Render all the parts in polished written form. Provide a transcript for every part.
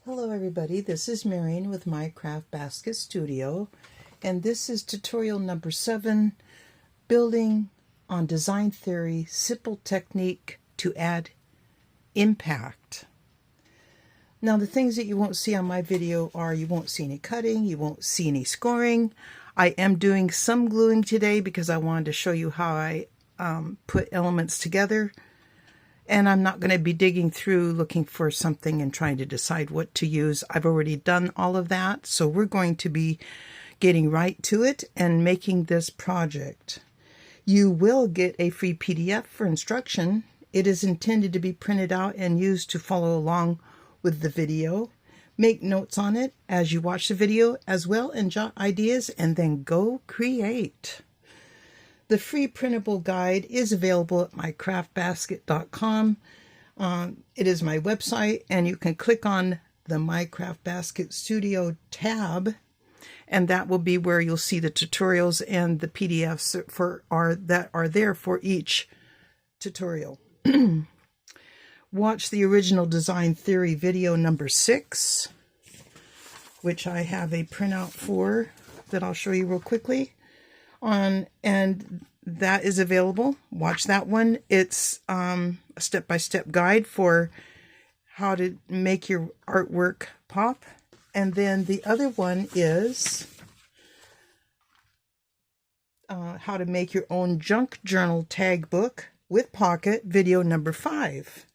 Hello everybody, this is Marion with MyCraftBasketStudio, and this is tutorial number 7, building on design theory, simple technique to add impact. Now the things that you won't see on my video are you won't see any cutting, you won't see any scoring. I am doing some gluing today because I wanted to show you how I put elements together. And I'm not going to be digging through looking for something and trying to decide what to use. I've already done all of that. So we're going to be getting right to it and making this project. You will get a free PDF for instruction. It is intended to be printed out and used to follow along with the video. Make notes on it as you watch the video as well and jot ideas and then go create. The free printable guide is available at mycraftbasket.com. It is my website, and you can click on the MyCraftBasketStudio tab, and that will be where you'll see the tutorials and the PDFs that are there for each tutorial. Watch the original design theory video number 6, which I have a printout for that I'll show you real quickly. And that is available. Watch that one. It's a step-by-step guide for how to make your artwork pop. And then the other one is how to make your own junk journal tag book with pocket, video number 5.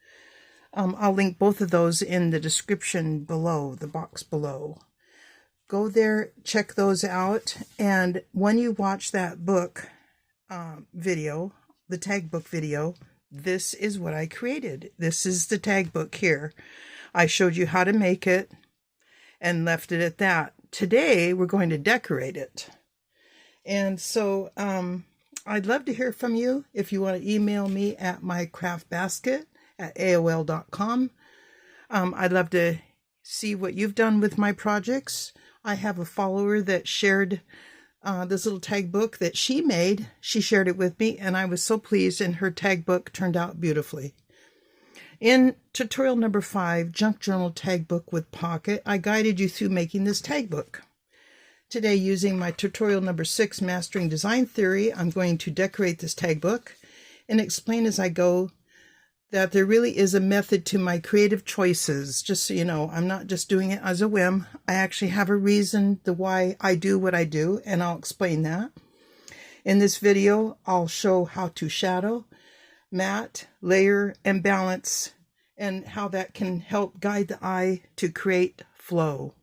I'll link both of those in the description below, the box below. Go there, check those out, and when you watch that book video, the tag book video, this is what I created. This is the tag book here. I showed you how to make it and left it at that. Today, we're going to decorate it. And so I'd love to hear from you. If you want to email me at mycraftbasket@aol.com. I'd love to see what you've done with my projects. I have a follower that shared this little tag book that she made. She shared it with me, and I was so pleased, and her tag book turned out beautifully. In tutorial number 5, Junk Journal Tag Book with Pocket, I guided you through making this tag book. Today, using my tutorial number 6, Mastering Design Theory, I'm going to decorate this tag book and explain as I go that there really is a method to my creative choices. Just so you know, I'm not just doing it as a whim. I actually have a reason the why I do what I do, and I'll explain that. In this video, I'll show how to shadow, matte, layer, and balance, and how that can help guide the eye to create flow.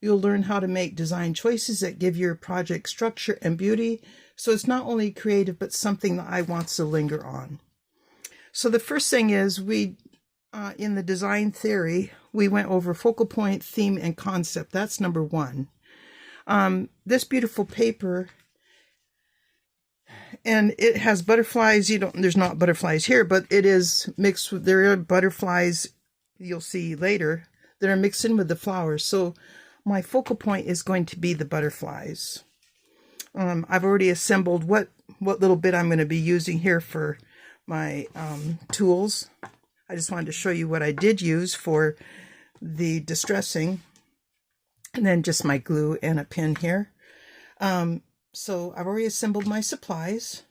You'll learn how to make design choices that give your project structure and beauty, so it's not only creative, but something that I want to linger on. So the first thing is in the design theory, we went over focal point, theme, and concept. That's number 1. This beautiful paper, and it has butterflies. There's not butterflies here, but it is mixed with, there are butterflies you'll see later that are mixed in with the flowers. So my focal point is going to be the butterflies. I've already assembled what little bit I'm going to be using here for my tools. I just wanted to show you what I did use for the distressing, and then just my glue and a pin here. So I've already assembled my supplies,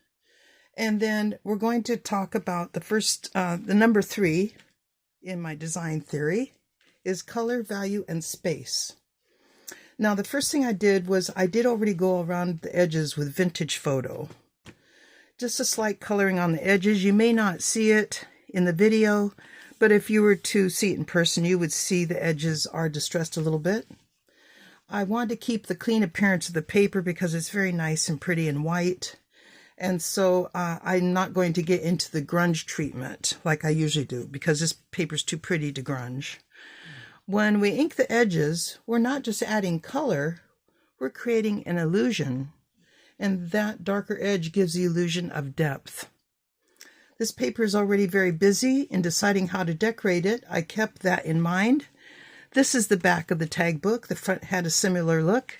and then we're going to talk about the first, the number 3 in my design theory is color, value, and space. Now the first thing I did was I did already go around the edges with vintage photo. Just a slight coloring on the edges. You may not see it in the video, but if you were to see it in person, you would see the edges are distressed a little bit. I wanted to keep the clean appearance of the paper because it's very nice and pretty and white. And so I'm not going to get into the grunge treatment like I usually do because this paper's too pretty to grunge. When we ink the edges, we're not just adding color, we're creating an illusion. And that darker edge gives the illusion of depth. This paper is already very busy. In deciding how to decorate it, I kept that in mind. This is the back of the tag book. The front had a similar look,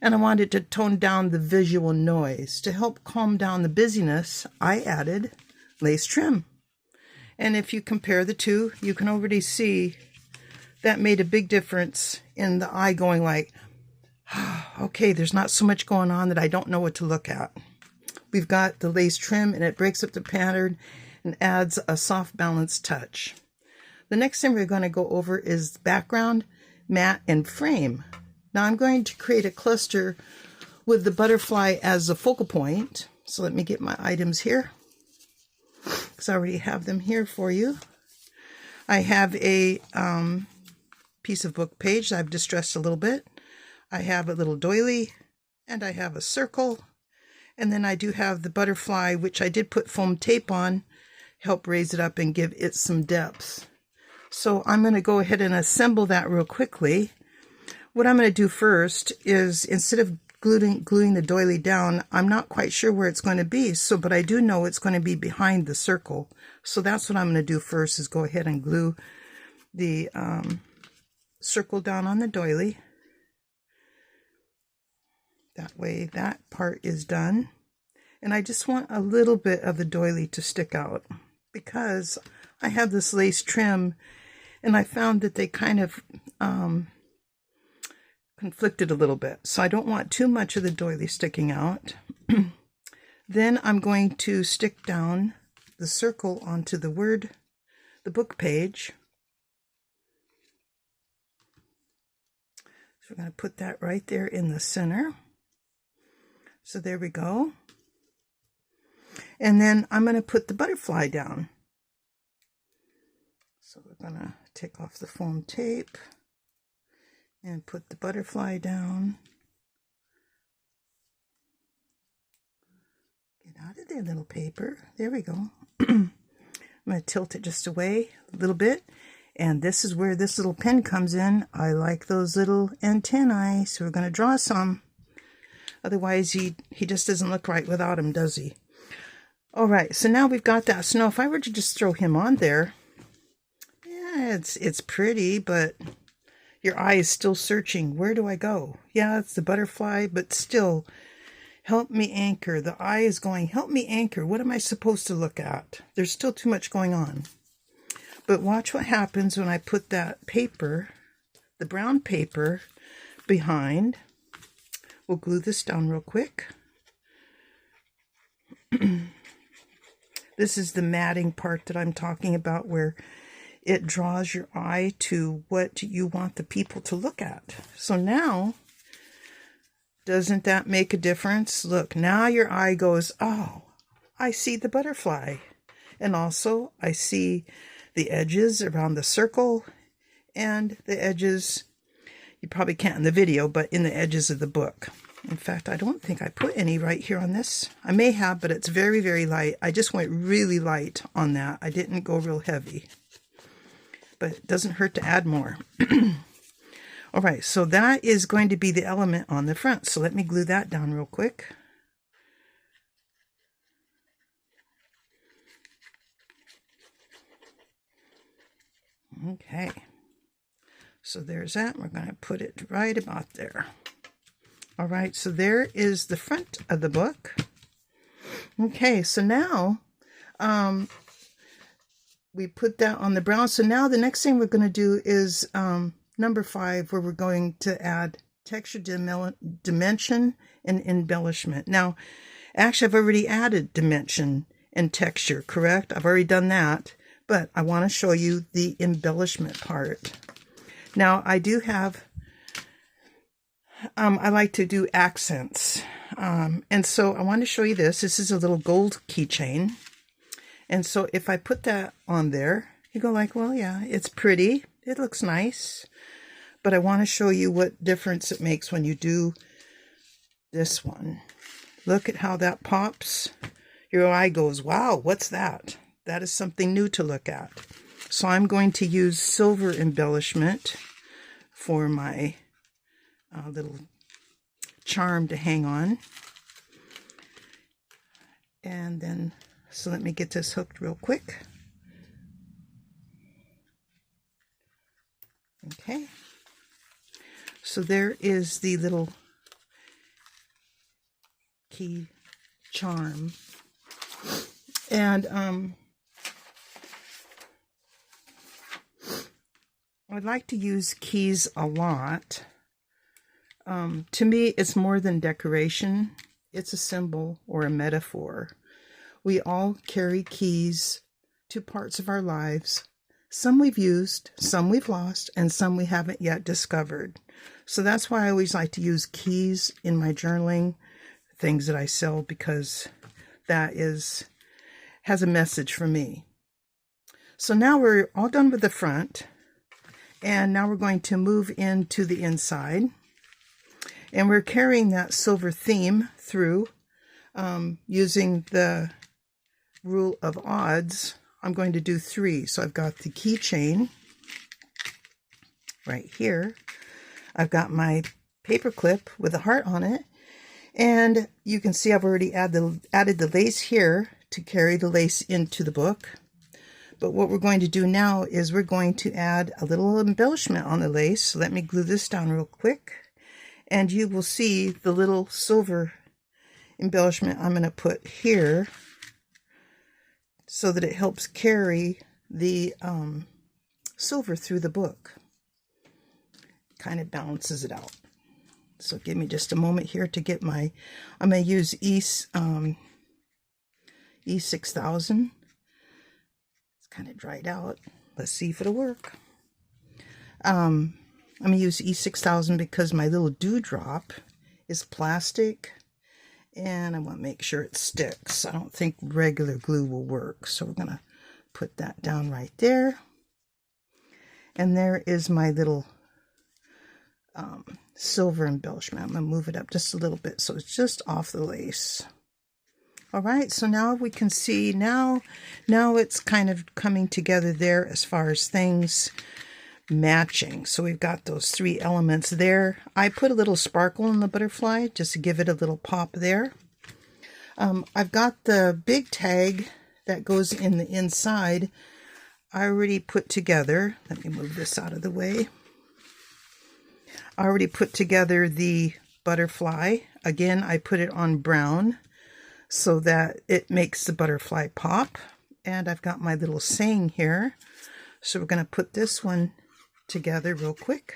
and I wanted to tone down the visual noise. To help calm down the busyness, I added lace trim. And if you compare the two, you can already see that made a big difference in the eye going like, okay, there's not so much going on that I don't know what to look at. We've got the lace trim, and it breaks up the pattern and adds a soft balanced touch. The next thing we're going to go over is background, mat, and frame. Now I'm going to create a cluster with the butterfly as a focal point. So let me get my items here, because I already have them here for you. I have a piece of book page that I've distressed a little bit. I have a little doily, and I have a circle. And then I do have the butterfly, which I did put foam tape on, help raise it up and give it some depth. So I'm going to go ahead and assemble that real quickly. What I'm going to do first is, instead of gluing the doily down, I'm not quite sure where it's going to be. But I do know it's going to be behind the circle. So that's what I'm going to do first, is go ahead and glue the circle down on the doily. That way that part is done. And I just want a little bit of the doily to stick out, because I have this lace trim, and I found that they kind of conflicted a little bit. So I don't want too much of the doily sticking out. Then I'm going to stick down the circle onto the book page. So we're going to put that right there in the center. So there we go. And then I'm going to put the butterfly down. So we're going to take off the foam tape and put the butterfly down. Get out of there, little paper. There we go. I'm going to tilt it just away a little bit. And this is where this little pen comes in. I like those little antennae, so we're going to draw some. Otherwise, he just doesn't look right without him, does he? All right, so now we've got that. So now if I were to just throw him on there, yeah, it's pretty, but your eye is still searching. Where do I go? Yeah, it's the butterfly, but still, help me anchor. The eye is going, help me anchor. What am I supposed to look at? There's still too much going on. But watch what happens when I put that paper, the brown paper, behind. We'll glue this down real quick. This is the matting part that I'm talking about, where it draws your eye to what you want the people to look at. So now, doesn't that make a difference? Look, now your eye goes, oh, I see the butterfly. And also, I see the edges around the circle and the edges, you probably can't in the video, but in the edges of the book. In fact, I don't think I put any right here on this. I may have, but it's very, very light. I just went really light on that. I didn't go real heavy. But it doesn't hurt to add more. All right, so that is going to be the element on the front. So let me glue that down real quick. Okay. So there's that. We're going to put it right about there. All right, so there is the front of the book. Okay, so now we put that on the brown. So now the next thing we're going to do is number 5, where we're going to add texture, dimension, and embellishment. Now, actually, I've already added dimension and texture, correct? I've already done that, but I want to show you the embellishment part. Now, I do have, I like to do accents. And so I want to show you this. This is a little gold keychain. And so if I put that on there, you go like, well, yeah, it's pretty. It looks nice. But I want to show you what difference it makes when you do this one. Look at how that pops. Your eye goes, wow, what's that? That is something new to look at. So I'm going to use silver embellishment for my little charm to hang on. And then, so let me get this hooked real quick. Okay. So there is the little key charm. And I like to use keys a lot. To me, it's more than decoration. It's a symbol or a metaphor. We all carry keys to parts of our lives. Some we've used, some we've lost, and some we haven't yet discovered. So that's why I always like to use keys in my journaling, things that I sell, because that has a message for me. So now we're all done with the front, and now we're going to move into the inside. And we're carrying that silver theme through using the rule of odds. I'm going to do 3. So I've got the keychain right here. I've got my paper clip with a heart on it. And you can see I've already added the lace here to carry the lace into the book. But what we're going to do now is we're going to add a little embellishment on the lace. So let me glue this down real quick. And you will see the little silver embellishment I'm going to put here so that it helps carry the silver through the book. Kind of balances it out. So give me just a moment here to get I'm going to use E6000. It's kind of dried out. Let's see if it'll work. I'm going to use E6000 because my little dewdrop is plastic and I want to make sure it sticks. I don't think regular glue will work. So we're going to put that down right there. And there is my little silver embellishment. I'm going to move it up just a little bit so it's just off the lace. All right, so now we can see, now it's kind of coming together there as far as things matching. So we've got those 3 elements there. I put a little sparkle in the butterfly just to give it a little pop there. I've got the big tag that goes in the inside. I already put together, let me move this out of the way. I already put together the butterfly. Again, I put it on brown so that it makes the butterfly pop. And I've got my little saying here. So we're going to put this one together real quick.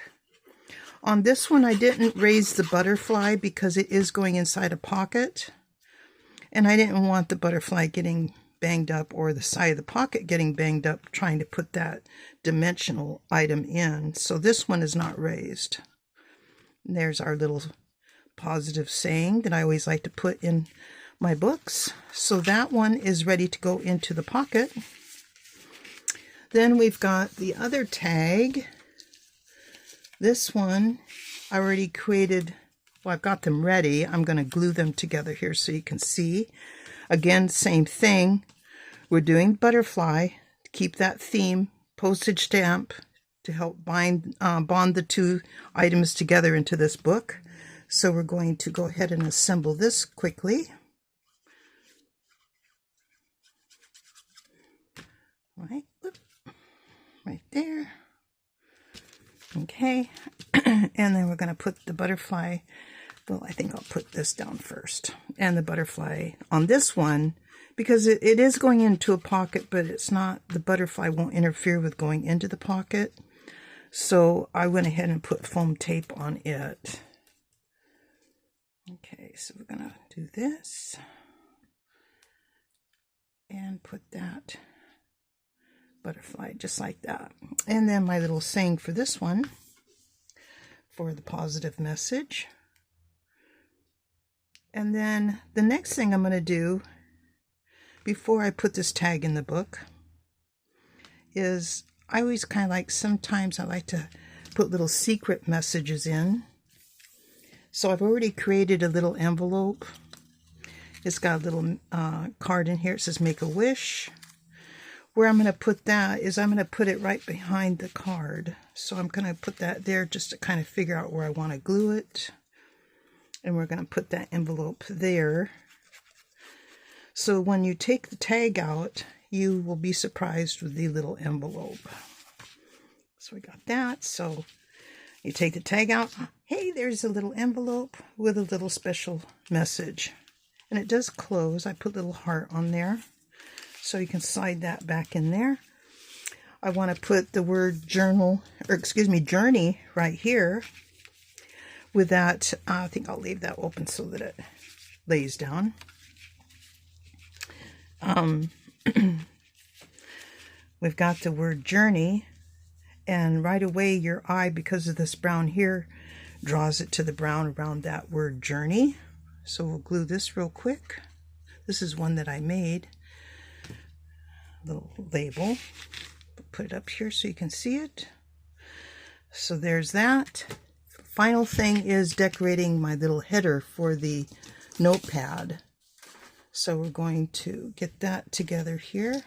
On this one, I didn't raise the butterfly because it is going inside a pocket. And I didn't want the butterfly getting banged up or the side of the pocket getting banged up trying to put that dimensional item in. So this one is not raised. And there's our little positive saying that I always like to put in my books. So that one is ready to go into the pocket. Then we've got the other tag. This one I already created. Well, I've got them ready. I'm going to glue them together here so you can see. Again, same thing. We're doing butterfly to keep that theme, postage stamp to help bond the 2 items together into this book. So we're going to go ahead and assemble this quickly. Right there. Okay. And then we're going to put the butterfly. Well, I think I'll put this down first. And the butterfly on this one, because it is going into a pocket, but it's not, the butterfly won't interfere with going into the pocket. So I went ahead and put foam tape on it. Okay, so we're going to do this. And put that butterfly just like that. And then my little saying for this one, for the positive message. And then the next thing I'm going to do before I put this tag in the book is I always kind of like, sometimes I like to put little secret messages in. So I've already created a little envelope. It's got a little card in here. It says make a wish. Where I'm going to put that is I'm going to put it right behind the card. So I'm going to put that there just to kind of figure out where I want to glue it. And we're going to put that envelope there. So when you take the tag out, you will be surprised with the little envelope. So we got that. So you take the tag out. Hey, there's a little envelope with a little special message. And it does close. I put a little heart on there. So you can slide that back in there. I want to put the word journey right here with that. I think I'll leave that open so that it lays down. We've got the word journey, and right away your eye, because of this brown here, draws it to the brown around that word journey. So we'll glue this real quick. This is one that I made. Little label. Put it up here so you can see it. So there's that. Final thing is decorating my little header for the notepad. So we're going to get that together here.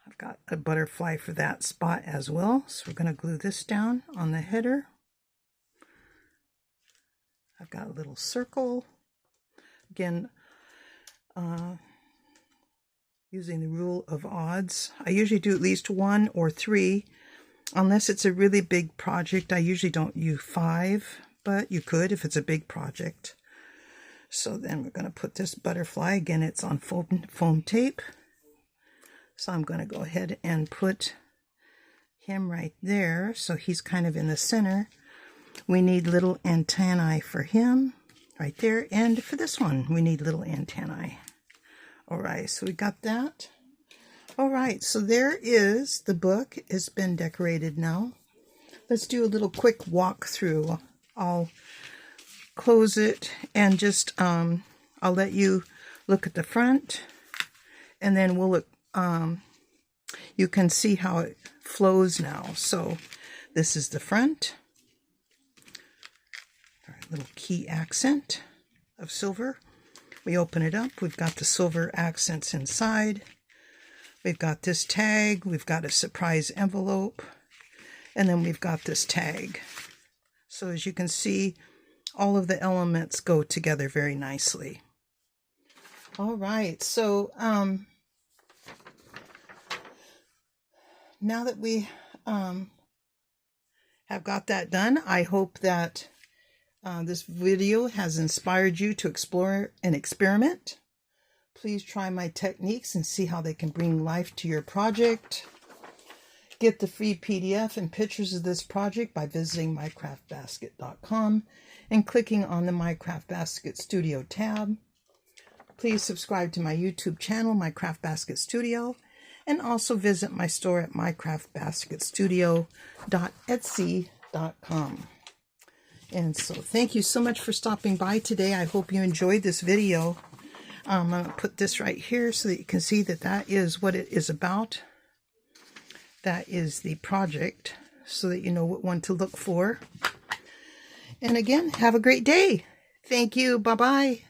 I've got a butterfly for that spot as well. So we're going to glue this down on the header. I've got a little circle. Again, using the rule of odds. I usually do at least 1 or 3. Unless it's a really big project, I usually don't use 5, but you could if it's a big project. So then we're going to put this butterfly, again it's on foam tape. So I'm going to go ahead and put him right there, so he's kind of in the center. We need little antennae for him right there, and for this one we need little antennae. Alright, so we got that. Alright, so there is the book. It's been decorated now. Let's do a little quick walkthrough. I'll close it and just I'll let you look at the front, and then we'll look, you can see how it flows now. So this is the front. All right, little key accent of silver. We open it up. We've got the silver accents inside. We've got this tag. We've got a surprise envelope. And then we've got this tag. So as you can see, all of the elements go together very nicely. All right. So now that we have got that done, I hope that this video has inspired you to explore and experiment. Please try my techniques and see how they can bring life to your project. Get the free PDF and pictures of this project by visiting MyCraftBasket.com and clicking on the MyCraftBasketStudio tab. Please subscribe to my YouTube channel, MyCraftBasketStudio, and also visit my store at MyCraftBasketStudio.etsy.com. And so thank you so much for stopping by today. I hope you enjoyed this video. I'm going to put this right here so that you can see that that is what it is about. That is the project, so that you know what one to look for. And again, have a great day. Thank you. Bye-bye.